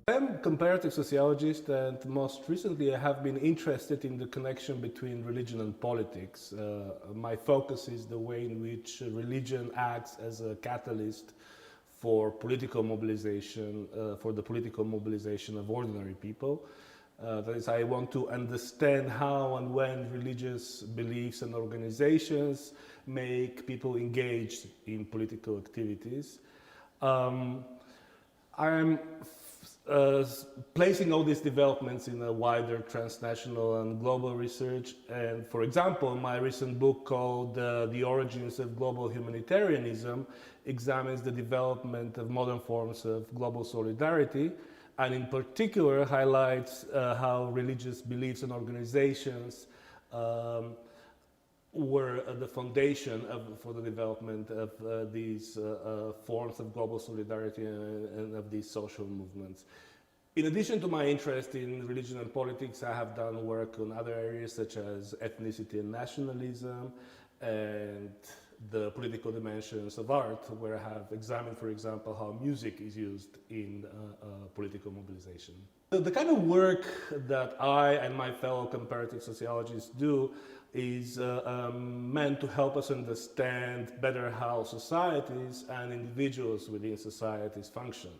I'm a comparative sociologist, and most recently I have been interested in the connection between religion and politics. My focus is the way in which religion acts as a catalyst for political mobilization, for the political mobilization of ordinary people. That is, I want to understand how and when religious beliefs and organizations make people engaged in political activities. I'm placing all these developments in a wider transnational and global research. And for example, my recent book called The Origins of Global Humanitarianism examines the development of modern forms of global solidarity, and in particular highlights how religious beliefs and organizations were the foundation for the development of these forms of global solidarity and of these social movements. In addition to my interest in religion and politics, I have done work on other areas such as ethnicity and nationalism and the political dimensions of art, where I have examined, for example, how music is used in political mobilization. The kind of work that I and my fellow comparative sociologists do is meant to help us understand better how societies and individuals within societies function.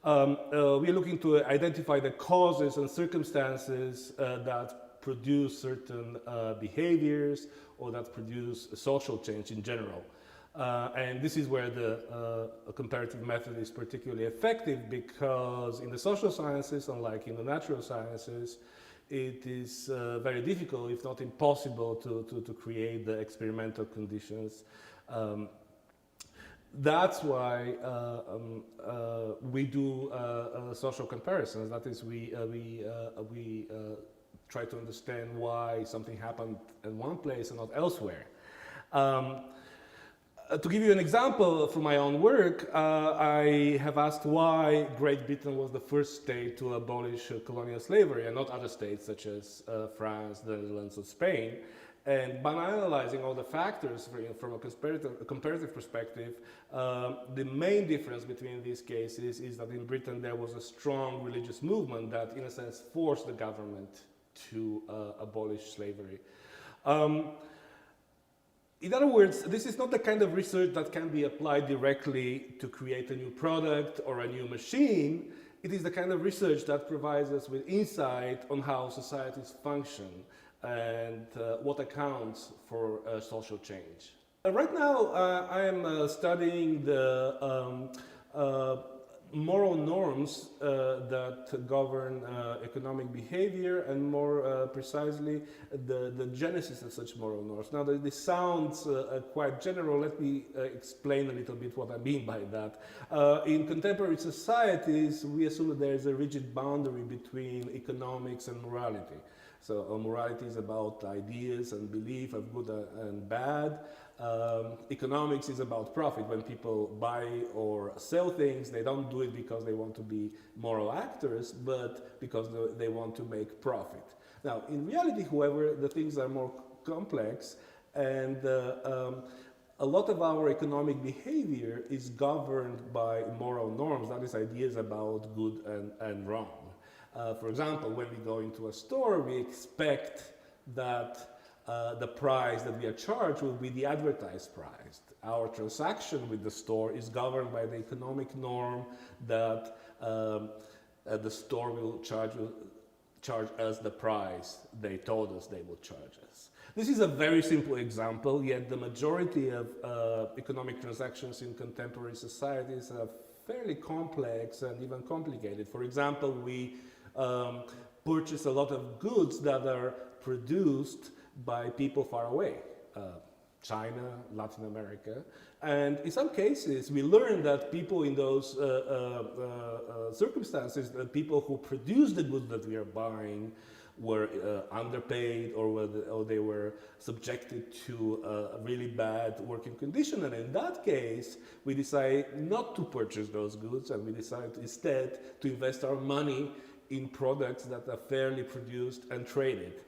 We are looking to identify the causes and circumstances that produce certain behaviors or that produce social change in general. And this is where the comparative method is particularly effective, because in the social sciences, unlike in the natural sciences, it is very difficult, if not impossible, to create the experimental conditions. That's why we do social comparisons. That is, we try to understand why something happened in one place and not elsewhere. To give you an example from my own work, I have asked why Great Britain was the first state to abolish colonial slavery and not other states such as France, the Netherlands, or Spain. And by analyzing all the factors from a comparative perspective, the main difference between these cases is that in Britain there was a strong religious movement that, in a sense, forced the government to abolish slavery. In other words, this is not the kind of research that can be applied directly to create a new product or a new machine. It is the kind of research that provides us with insight on how societies function and what accounts for social change. Right now, I am studying the moral norms that govern economic behavior, and more precisely the genesis of such moral norms. Now, this sounds quite general. Let me explain a little bit what I mean by that. In contemporary societies, we assume that there is a rigid boundary between economics and morality. So morality is about ideas and belief of good and bad. Economics is about profit. When people buy or sell things, they don't do it because they want to be moral actors, but because they want to make profit. Now, in reality, however, the things are more complex, and a lot of our economic behavior is governed by moral norms, that is, ideas about good and wrong. For example, when we go into a store, we expect that the price that we are charged will be the advertised price. Our transaction with the store is governed by the economic norm that the store will charge us the price they told us they would charge us. This is a very simple example, yet the majority of economic transactions in contemporary societies are fairly complex and even complicated. For example, we purchase a lot of goods that are produced by people far away, China, Latin America, and in some cases we learn that people in those circumstances, the people who produce the goods that we are buying, were underpaid, or they were subjected to a really bad working condition, and in that case we decide not to purchase those goods, and we decide instead to invest our money in products that are fairly produced and traded.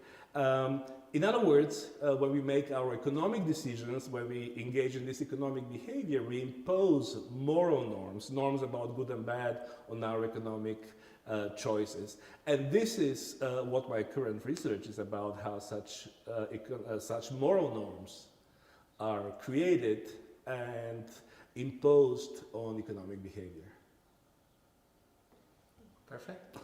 In other words, when we make our economic decisions, when we engage in this economic behavior, we impose moral norms, norms about good and bad on our economic choices. And this is what my current research is about, how such moral norms are created and imposed on economic behavior. Perfect.